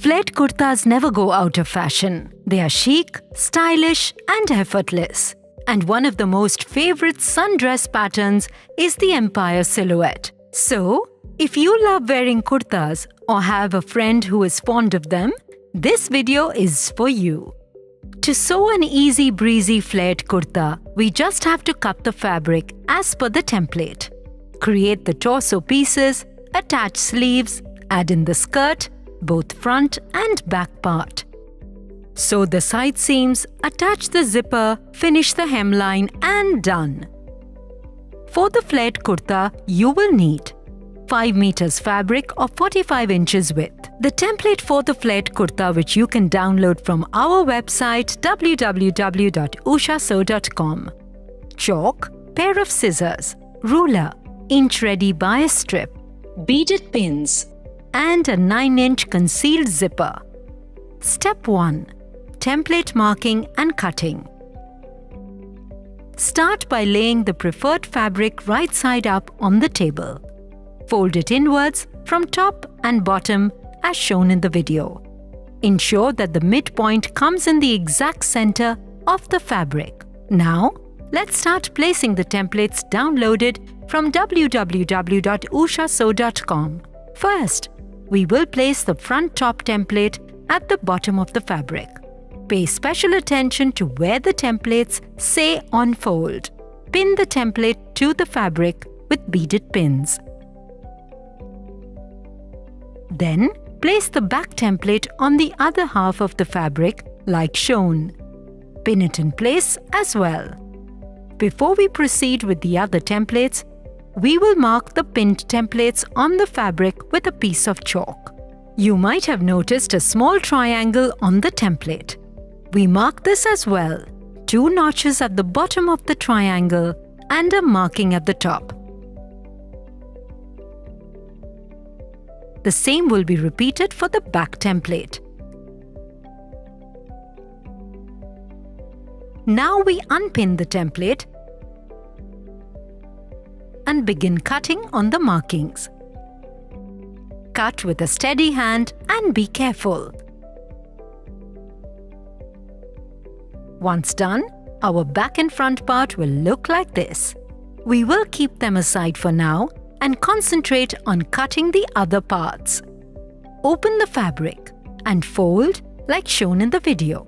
Flared kurtas never go out of fashion. They are chic, stylish, and effortless. And one of the most favorite sundress patterns is the empire silhouette. So, if you love wearing kurtas or have a friend who is fond of them, this video is for you. To sew an easy breezy flared kurta, we just have to cut the fabric as per the template. Create the torso pieces, attach sleeves, add in the skirt, both front and back part. Sew the side seams, attach the zipper, finish the hemline and done. For the flared kurta, you will need 5 meters fabric or 45 inches width. The template for the flared kurta, which you can download from our website www.ushasew.com. Chalk, pair of scissors, ruler, inch-ready bias strip, beaded pins, and a 9-inch concealed zipper. Step 1. Template marking and cutting. Start by laying the preferred fabric right side up on the table. Fold it inwards from top and bottom as shown in the video. Ensure that the midpoint comes in the exact center of the fabric. Now, let's start placing the templates downloaded from www.ushasew.com. First, we will place the front top template at the bottom of the fabric. Pay special attention to where the templates say on fold. Pin the template to the fabric with beaded pins. Then, place the back template on the other half of the fabric like shown. Pin it in place as well. Before we proceed with the other templates, we will mark the pinned templates on the fabric with a piece of chalk. You might have noticed a small triangle on the template. We mark this as well, 2 notches at the bottom of the triangle and a marking at the top. The same will be repeated for the back template. Now we unpin the template and begin cutting on the markings. Cut with a steady hand and be careful. Once done, our back and front part will look like this. We will keep them aside for now and concentrate on cutting the other parts. Open the fabric and fold like shown in the video.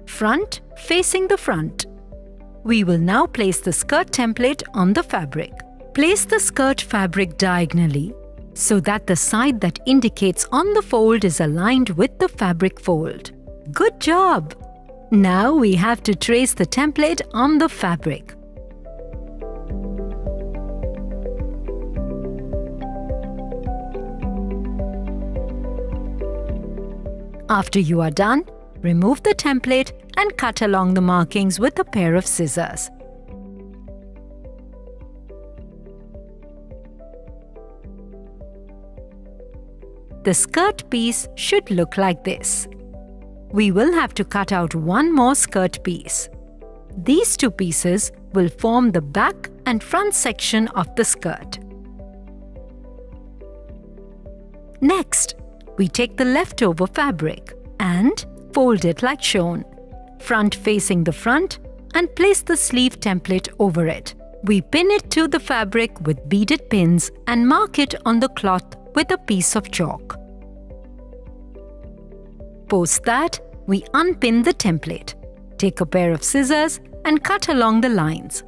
Front facing the front. We will now place the skirt template on the fabric. Place the skirt fabric diagonally so that the side that indicates on the fold is aligned with the fabric fold. Good job! Now we have to trace the template on the fabric. After you are done, remove the template and cut along the markings with a pair of scissors. The skirt piece should look like this. We will have to cut out one more skirt piece. These 2 pieces will form the back and front section of the skirt. Next, we take the leftover fabric and fold it like shown, front facing the front, and place the sleeve template over it. We pin it to the fabric with beaded pins and mark it on the cloth with a piece of chalk. Post that, we unpin the template. Take a pair of scissors and cut along the lines.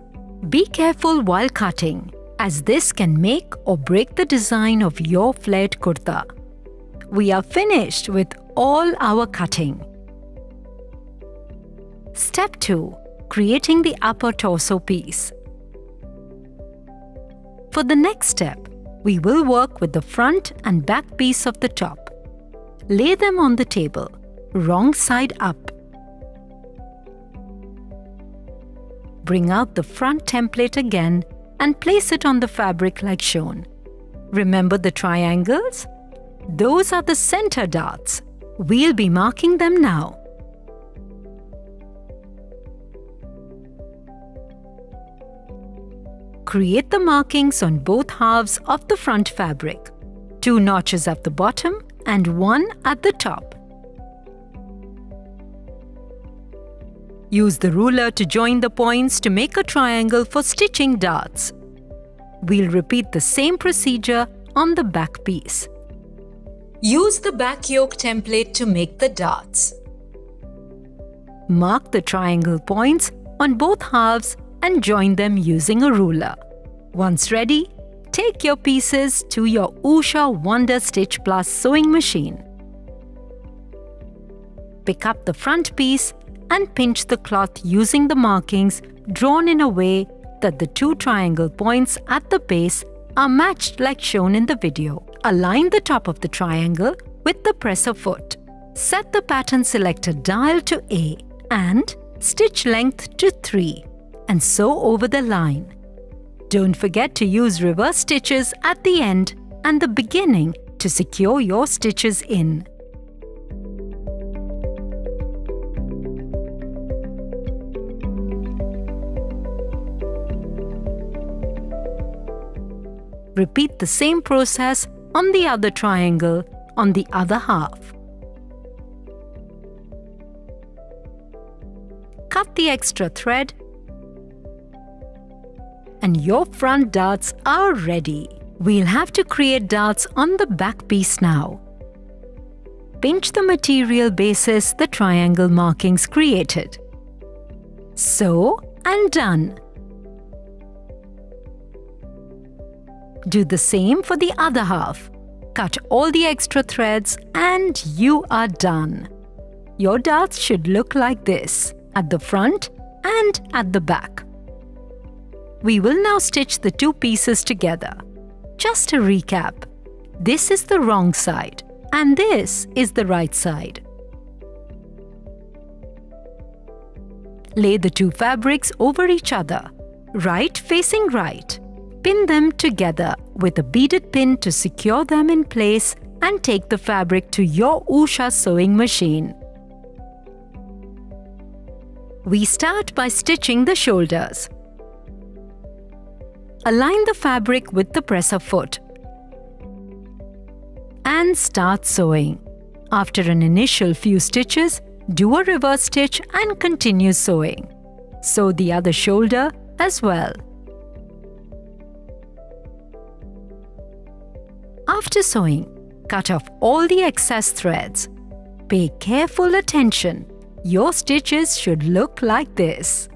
Be careful while cutting, as this can make or break the design of your flared kurta. We are finished with all our cutting. Step 2. Creating the upper torso piece. For the next step, we will work with the front and back piece of the top. Lay them on the table, wrong side up. Bring out the front template again and place it on the fabric like shown. Remember the triangles? Those are the center darts. We'll be marking them now. Create the markings on both halves of the front fabric. 2 notches at the bottom and 1 at the top. Use the ruler to join the points to make a triangle for stitching darts. We'll repeat the same procedure on the back piece. Use the back yoke template to make the darts. Mark the triangle points on both halves and join them using a ruler. Once ready, take your pieces to your Usha Wonder Stitch Plus sewing machine. Pick up the front piece and pinch the cloth using the markings drawn in a way that the two triangle points at the base are matched like shown in the video. Align the top of the triangle with the presser foot. Set the pattern selector dial to A and stitch length to 3 and sew over the line. Don't forget to use reverse stitches at the end and the beginning to secure your stitches in. Repeat the same process on the other triangle on the other half. Cut the extra thread and your front darts are ready. We'll have to create darts on the back piece now. Pinch the material bases the triangle markings created. Sew and done. Do the same for the other half. Cut all the extra threads and you are done. Your darts should look like this at the front and at the back. We will now stitch the two pieces together. Just a recap. This is the wrong side and this is the right side. Lay the two fabrics over each other, right facing right. Pin them together with a beaded pin to secure them in place and take the fabric to your Usha sewing machine. We start by stitching the shoulders. Align the fabric with the presser foot and start sewing. After an initial few stitches, do a reverse stitch and continue sewing. Sew the other shoulder as well. After sewing, cut off all the excess threads. Pay careful attention. Your stitches should look like this.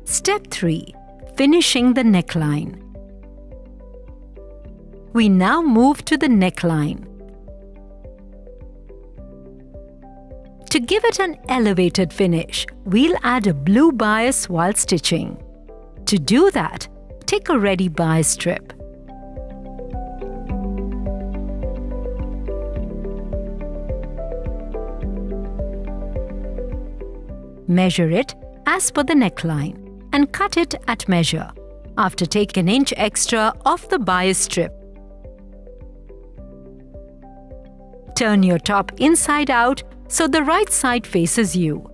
Step 3. Finishing the neckline. We now move to the neckline. To give it an elevated finish, we'll add a blue bias while stitching. To do that, take a ready bias strip. Measure it as per the neckline and cut it at measure. After, take an inch extra off the bias strip. Turn your top inside out so the right side faces you.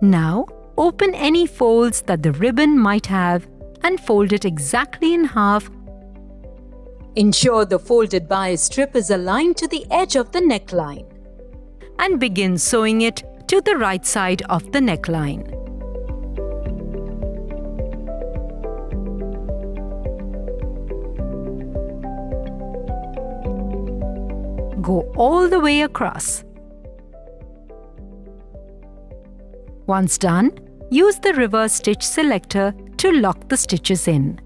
Now, open any folds that the ribbon might have and fold it exactly in half. Ensure the folded bias strip is aligned to the edge of the neckline. And begin sewing it to the right side of the neckline. Go all the way across. Once done, use the reverse stitch selector to lock the stitches in.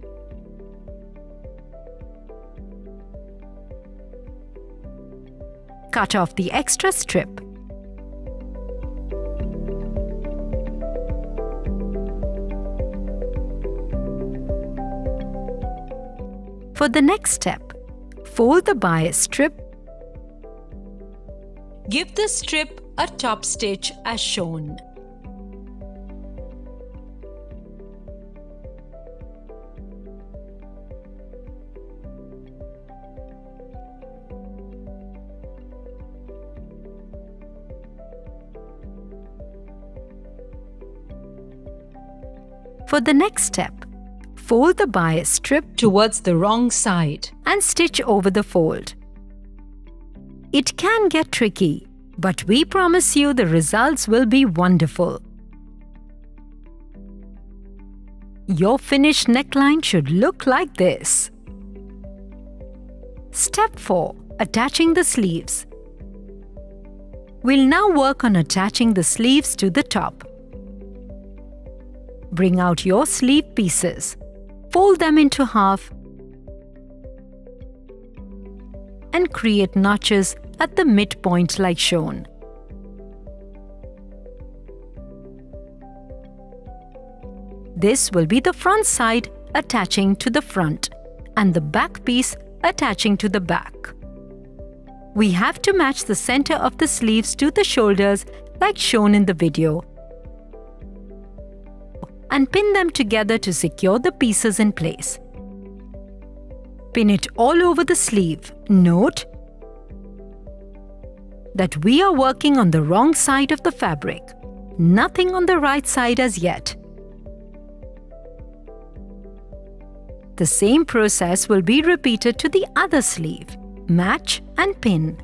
Cut off the extra strip. For the next step, fold the bias strip. Give the strip a top stitch as shown. For the next step, fold the bias strip towards the wrong side and stitch over the fold. It can get tricky, but we promise you the results will be wonderful. Your finished neckline should look like this. Step 4. Attaching the sleeves. We'll now work on attaching the sleeves to the top. Bring out your sleeve pieces. Fold them into half and create notches at the midpoint like shown. This will be the front side attaching to the front and the back piece attaching to the back. We have to match the center of the sleeves to the shoulders like shown in the video and pin them together to secure the pieces in place. Pin it all over the sleeve. Note that we are working on the wrong side of the fabric, nothing on the right side as yet. The same process will be repeated to the other sleeve. Match and pin.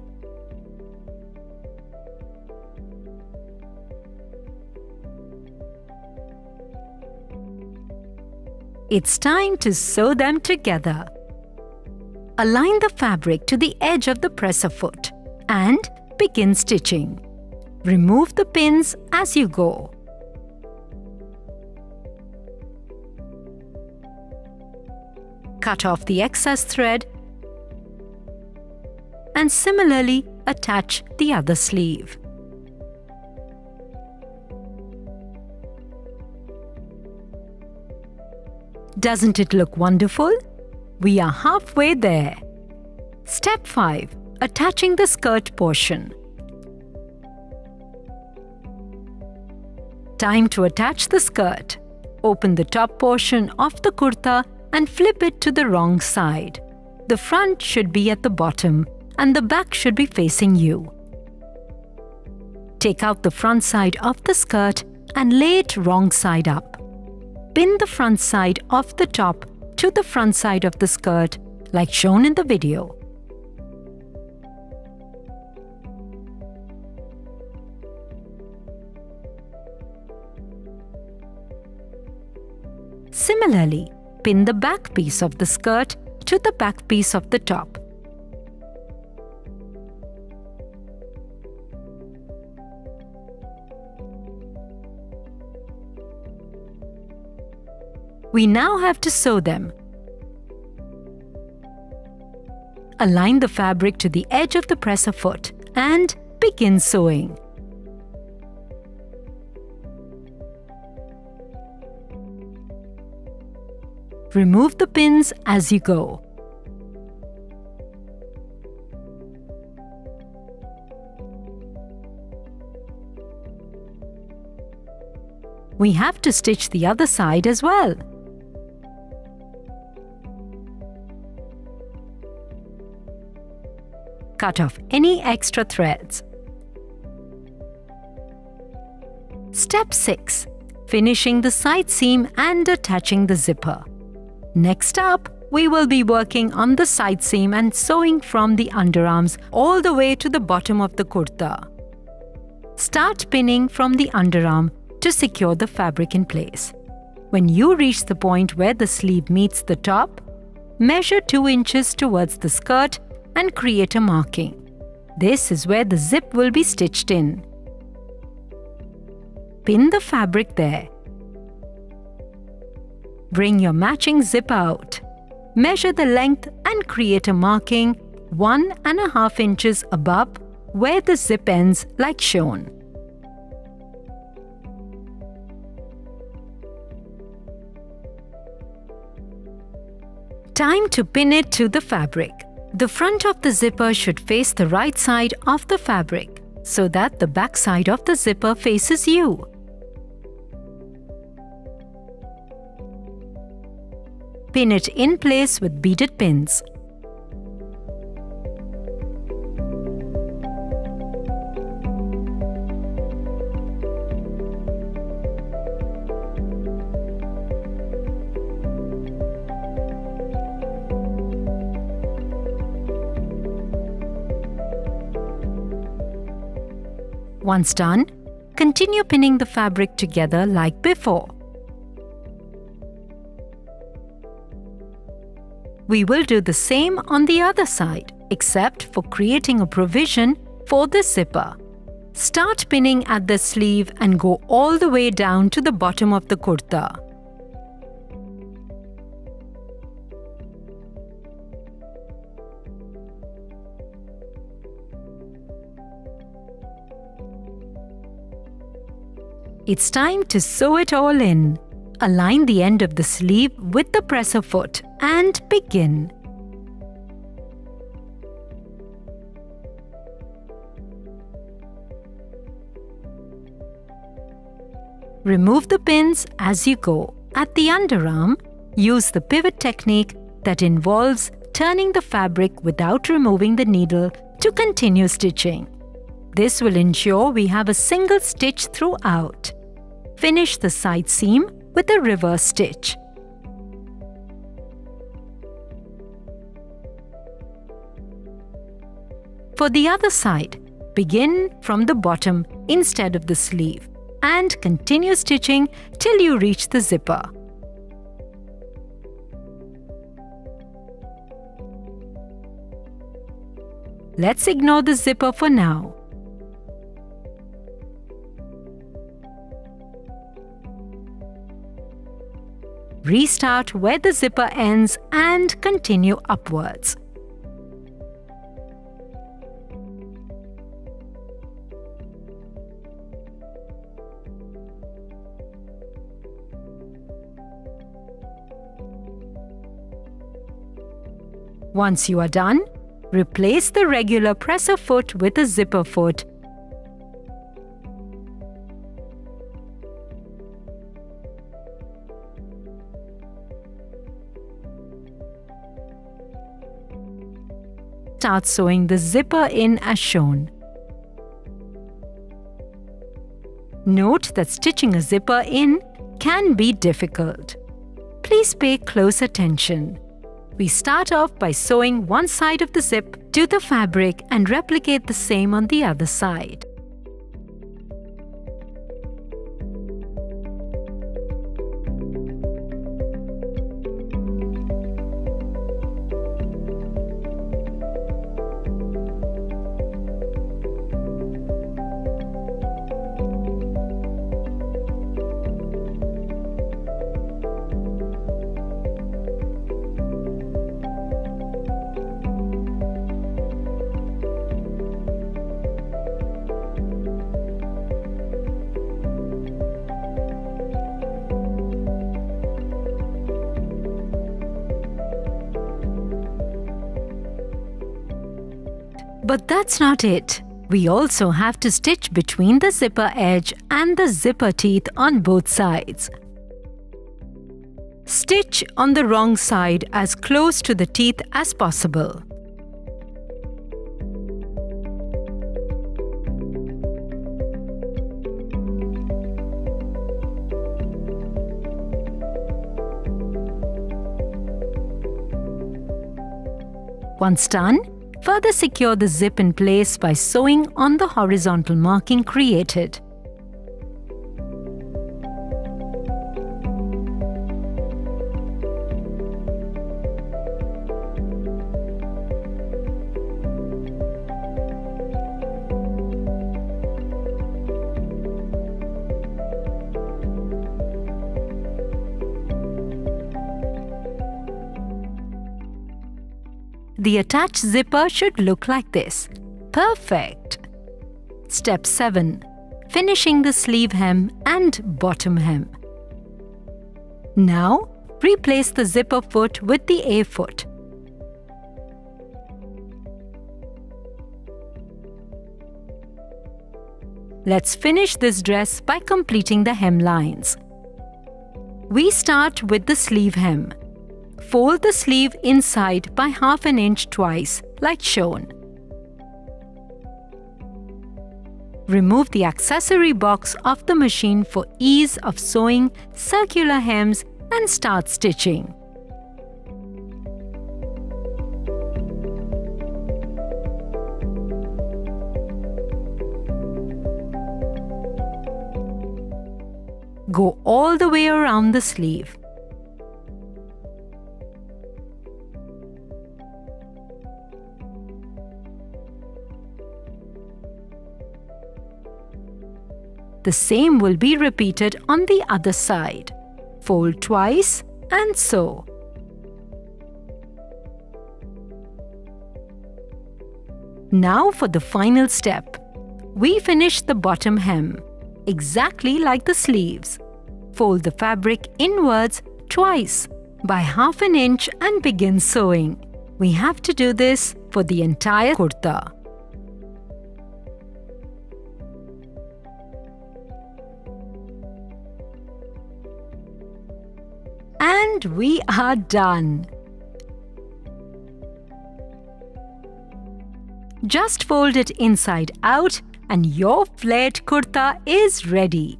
It's time to sew them together. Align the fabric to the edge of the presser foot and begin stitching. Remove the pins as you go. Cut off the excess thread and similarly attach the other sleeve. Doesn't it look wonderful? We are halfway there. Step 5. Attaching the skirt portion. Time to attach the skirt. Open the top portion of the kurta and flip it to the wrong side. The front should be at the bottom and the back should be facing you. Take out the front side of the skirt and lay it wrong side up. Pin the front side of the top to the front side of the skirt like shown in the video. Similarly, pin the back piece of the skirt to the back piece of the top. We now have to sew them. Align the fabric to the edge of the presser foot and begin sewing. Remove the pins as you go. We have to stitch the other side as well. Cut off any extra threads. Step 6. Finishing the side seam and attaching the zipper. Next up, we will be working on the side seam and sewing from the underarms all the way to the bottom of the kurta. Start pinning from the underarm to secure the fabric in place. When you reach the point where the sleeve meets the top, measure 2 inches towards the skirt and create a marking. This is where the zip will be stitched in. Pin the fabric there. Bring your matching zip out. Measure the length and create a marking 1.5 inches above where the zip ends like shown. Time to pin it to the fabric. The front of the zipper should face the right side of the fabric so that the back side of the zipper faces you. Pin it in place with beaded pins. Once done, continue pinning the fabric together like before. We will do the same on the other side, except for creating a provision for the zipper. Start pinning at the sleeve and go all the way down to the bottom of the kurta. It's time to sew it all in. Align the end of the sleeve with the presser foot and begin. Remove the pins as you go. At the underarm, use the pivot technique that involves turning the fabric without removing the needle to continue stitching. This will ensure we have a single stitch throughout. Finish the side seam with a reverse stitch. For the other side, begin from the bottom instead of the sleeve and continue stitching till you reach the zipper. Let's ignore the zipper for now. Restart where the zipper ends and continue upwards. Once you are done, replace the regular presser foot with a zipper foot. Start sewing the zipper in as shown. Note that stitching a zipper in can be difficult. Please pay close attention. We start off by sewing one side of the zip to the fabric and replicate the same on the other side. But that's not it. We also have to stitch between the zipper edge and the zipper teeth on both sides. Stitch on the wrong side as close to the teeth as possible. Once done, further secure the zip in place by sewing on the horizontal marking created. The attached zipper should look like this. Perfect! Step 7. Finishing the sleeve hem and bottom hem. Now, replace the zipper foot with the A foot. Let's finish this dress by completing the hem lines. We start with the sleeve hem. Fold the sleeve inside by half an inch twice, like shown. Remove the accessory box of the machine for ease of sewing circular hems and start stitching. Go all the way around the sleeve. The same will be repeated on the other side. Fold twice and sew. Now for the final step. We finish the bottom hem, exactly like the sleeves. Fold the fabric inwards twice by half an inch and begin sewing. We have to do this for the entire kurta. And we are done. Just fold it inside out and your flared kurta is ready.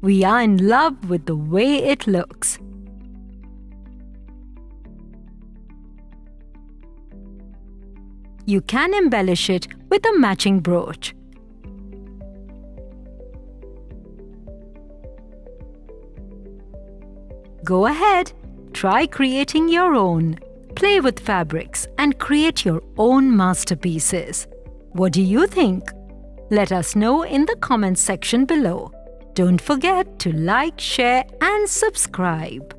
We are in love with the way it looks. You can embellish it with a matching brooch. Go ahead, try creating your own. Play with fabrics and create your own masterpieces. What do you think? Let us know in the comments section below. Don't forget to like, share and subscribe.